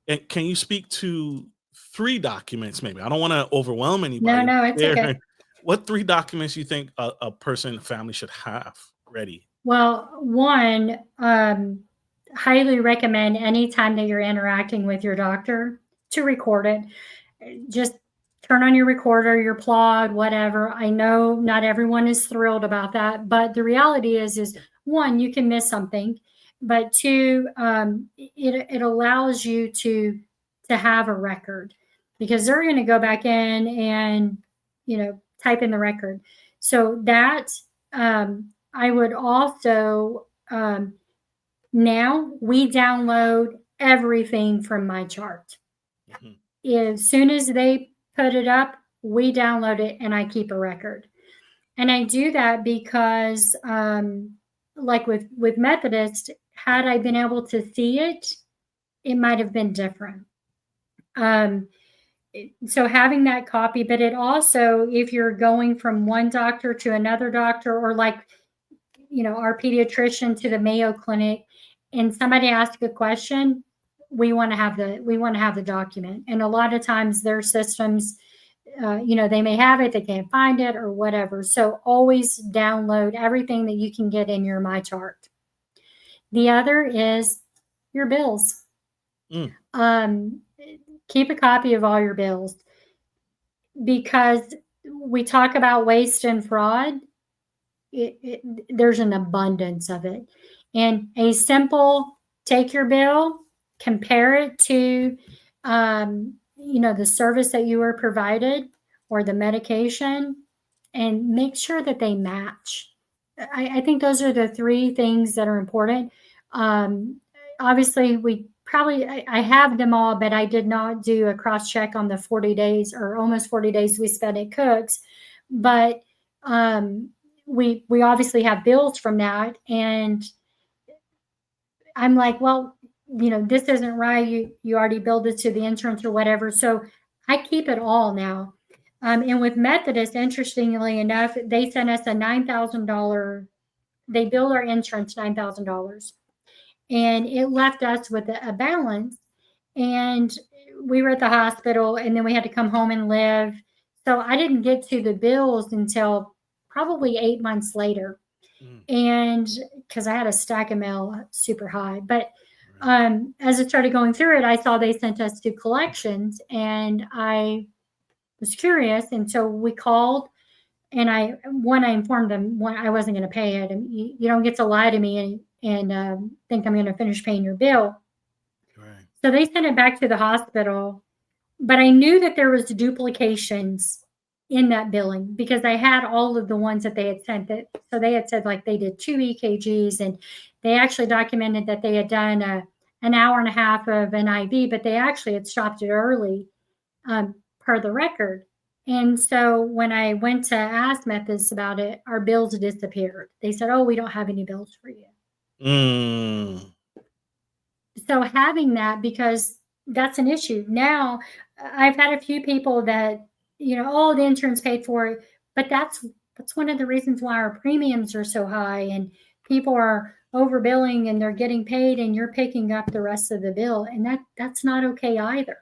A: And can you speak to three documents maybe? I don't want to overwhelm
B: No,
A: anybody.
B: no, it's okay.
A: What three documents you think a person, a family should have ready?
B: Well, one, highly recommend anytime that you're interacting with your doctor to record it. Just turn on your recorder, your plod, whatever. I know not everyone is thrilled about that, but the reality is one, you can miss something, but two, it allows you to have a record because they're going to go back in and type in the record. So that I would also now we download everything from my chart.
A: Mhm.
B: As soon as they put it up, we download it and I keep a record. And I do that because, like with Methodist, had I been able to see it, it might have been different. Um, so having that copy, but it also, if you're going from one doctor to another doctor, or like our pediatrician to the Mayo Clinic, and somebody asks a question, we want to have the document. And a lot of times their systems, they may have it, they can't find it, or whatever. So always download everything that you can get in your My Chart. The other is your bills.
A: Mm.
B: Um, keep a copy of all your bills because we talk about waste and fraud. There's an abundance of it. And a simple take your bill, compare it to, the service that you were provided or the medication, and make sure that they match. I think those are the three things that are important. Um, Obviously, I have them all, but I did not do a cross check on the 40 days or almost 40 days we spent at Cooks. But um, we obviously have bills from that, and I'm like, well, this isn't right. You already billed it to the insurance or whatever. So I keep it all now. And with Methodist, interestingly enough, they sent us a $9,000. They billed our insurance $9,000, and it left us with a balance. And we were at the hospital, and then we had to come home and live. So I didn't get to the bills until probably 8 months later,
A: Mm.
B: and because I had a stack of mail super high. But
A: Right.
B: as I started going through it, I saw they sent us to collections, and I was curious, and so we called. And I informed them I wasn't going to pay it, and you don't get to lie to me and think I'm going to finish paying your bill.
A: Right.
B: So they sent it back to the hospital, but I knew that there was duplications in that billing because I had all of the ones that they had sent that. So they had said like they did 2 EKGs, and they actually documented that they had done an hour and a half of an IV, but they actually had stopped it early, per the record. And so when I went to ask Memphis about it, our bills disappeared. They said, "Oh, we don't have any bills for you."
A: Mm.
B: So having that, because that's an issue. Now, I've had a few people that, oh, the insurance paid for it, but that's one of the reasons why our premiums are so high, and people are overbilling and they're getting paid and you're picking up the rest of the bill, and that's not okay either.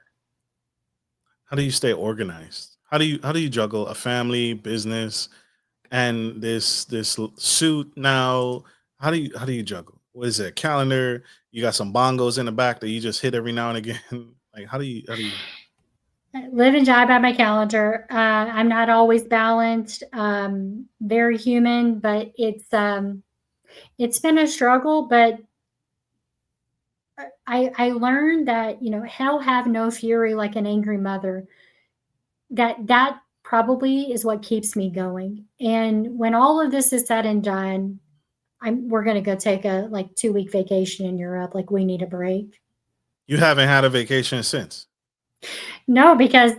A: How do you stay organized? How do you juggle a family, business, and this suit now? How do you juggle? What is it? Calendar? You got some bongos in the back that you just hit every now and again. Like how do you?
B: Live and die by my calendar. I'm not always balanced. Very human, but it's been a struggle. But I learned that hell have no fury like an angry mother. That probably is what keeps me going. And when all of this is said and done, we're gonna go take a like 2 week vacation in Europe. Like we need a break.
A: You haven't had a vacation since.
B: No, because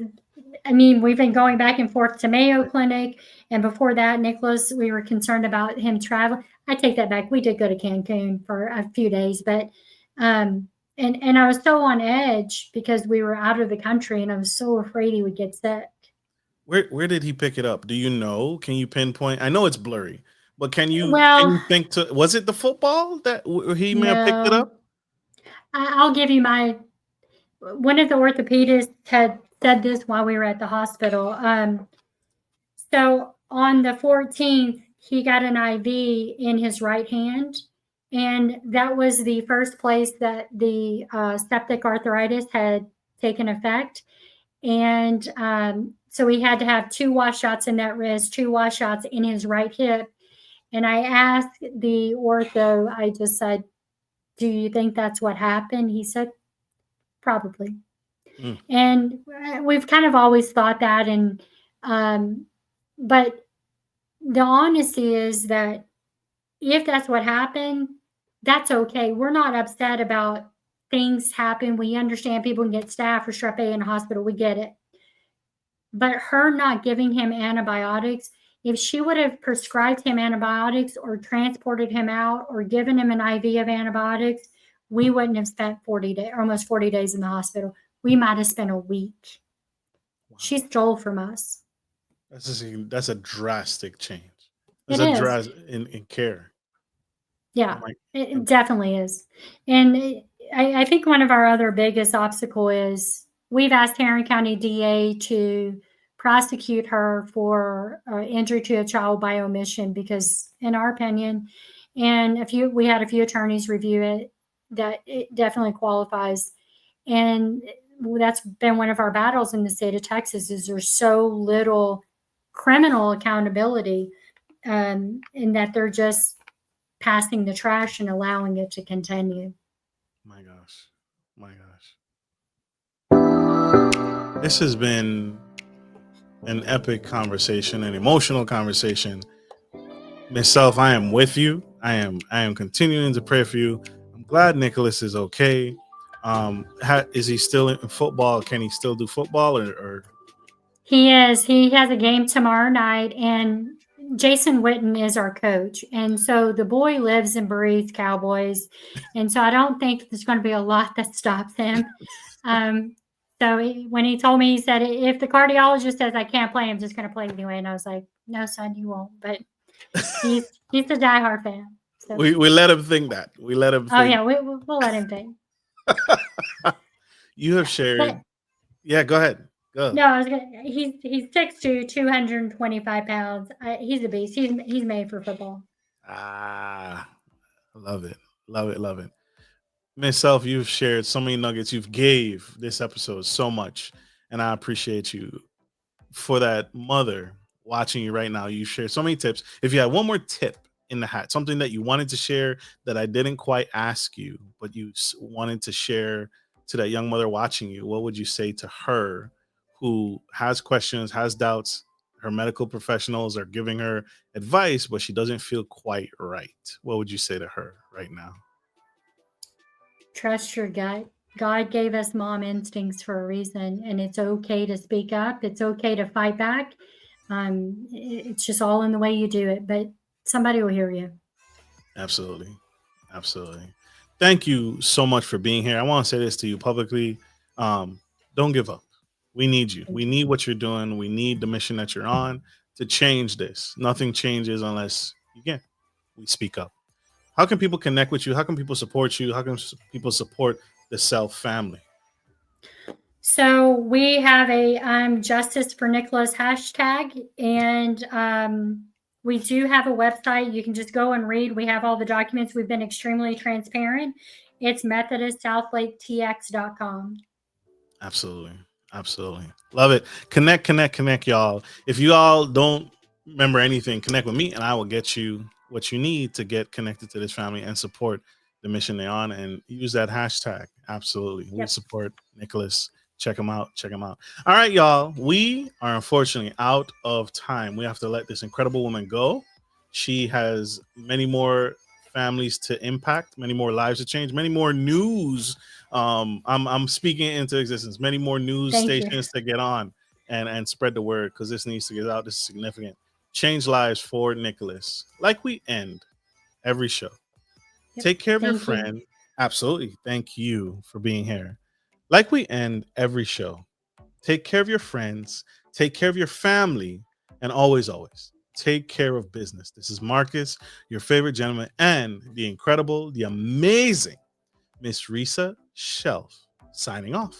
B: I mean, we've been going back and forth to Mayo Clinic, and before that, Nicholas, we were concerned about him traveling. I take that back. We did go to Cancun for a few days, but and I was so on edge because we were out of the country, and I was so afraid he would get sick.
A: Where did he pick it up? Do you know? Can you pinpoint? I know it's blurry, but can you
B: Well,
A: think to was it the football that he may have picked it
B: no,
A: up?
B: I'll give you my one of the orthopedists had said this while we were at the hospital. So on the 14th, he got an IV in his right hand. And that was the first place that the septic arthritis had taken effect. And so he had to have 2 washots in that wrist, 2 washots in his right hip. And I asked the ortho, I just said, "Do you think that's what happened?" He said, "Probably."
A: Mm.
B: And we've kind of always thought that. And, but the honesty is that if that's what happened, that's okay. We're not upset about things happen. We understand people can get staph or strep A in a hospital. We get it. But her not giving him antibiotics, if she would have prescribed him antibiotics or transported him out or given him an IV of antibiotics, we wouldn't have spent 40 days, almost 40 days in the hospital. We might have spent a week. She
A: Wow,
B: stole from us.
A: that's a drastic change. That's
B: It
A: a
B: is.
A: drastic in care. Oh
B: Yeah,
A: my.
B: it definitely is. And I think one of our other biggest obstacle is we've asked Tarrant County DA to prosecute her for injury to a child by omission because, in our opinion, and we had a few attorneys review it, that it definitely qualifies. And that's been one of our battles in the state of Texas is there's so little criminal accountability, in that they're just passing the trash and allowing it to continue.
A: My gosh. My gosh. This has been an epic conversation, an emotional conversation. Miss Self, I am with you. I am continuing to pray for you. I'm glad Nicholas is okay. Is he still in football? Can he still do football or
B: He is. He has a game tomorrow night, and Jason Witten is our coach. And so the boy lives and breathes Cowboys. And so I don't think there's going to be a lot that stops him. Um, so when he told me, he said, if the cardiologist says I can't play, I'm just going to play anyway. And I was like, no, son, you won't. But he's a diehard fan. So,
A: we let him think that. We let him
B: oh,
A: think.
B: yeah, we'll let him think.
A: You have
B: But
A: shared. Yeah, go ahead. Go.
B: no, I was gonna. He's 6'2", 225 pounds. He's a beast. He's made for football.
A: Ah, love it. Love it. Love it. Miss Self, you've shared so many nuggets. You've gave this episode so much, and I appreciate you for that mother watching you right now. You shared so many tips. If you had one more tip in the hat, something that you wanted to share that I didn't quite ask you, but you wanted to share to that young mother watching you, what would you say to her who has questions, has doubts? her medical professionals are giving her advice, but she doesn't feel quite right. What would you say to her right now?
B: Trust your gut. God gave us mom instincts for a reason, and it's okay to speak up. It's okay to fight back. It's just all in the way you do it, but somebody will hear you.
A: Absolutely. Absolutely. Thank you so much for being here. I want to say this to you publicly. Um, don't give up. We need you.
B: Thank
A: We
B: you.
A: need what you're doing. We need the mission that you're on to change this. Nothing changes unless, again, we speak up. How can people connect with you? How can people support you? How can people support the Self family?
B: So we have a Justice for Nicholas hashtag, and we do have a website. You can just go and read. We have all the documents. We've been extremely transparent. It's methodistsouthLakeTX.com.
A: Absolutely. Absolutely. Love it. Connect, connect, connect, y'all. If you all don't remember anything, connect with me and I will get you what you need to get connected to this family and support the mission they're on and use that hashtag. Absolutely. We
B: Yep.
A: support Nicholas. Check him out. Check him out. All right, y'all. We are unfortunately out of time. We have to let this incredible woman go. She has many more families to impact, many more lives to change, many more news. I'm speaking into existence. Many more news
B: Thank you.
A: stations to get on and spread the word because this needs to get out. This is significant. Change lives for Nicholas. Like we end every show.
B: Yep.
A: Take care of your
B: Thank you.
A: friend. Absolutely. Thank you for being here. Like we end every show. Take care of your friends. Take care of your family. And always, always take care of business. This is Marcus, your favorite gentleman, and the incredible, the amazing Miss Reasa Selph signing off.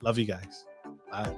A: Love you guys. Bye.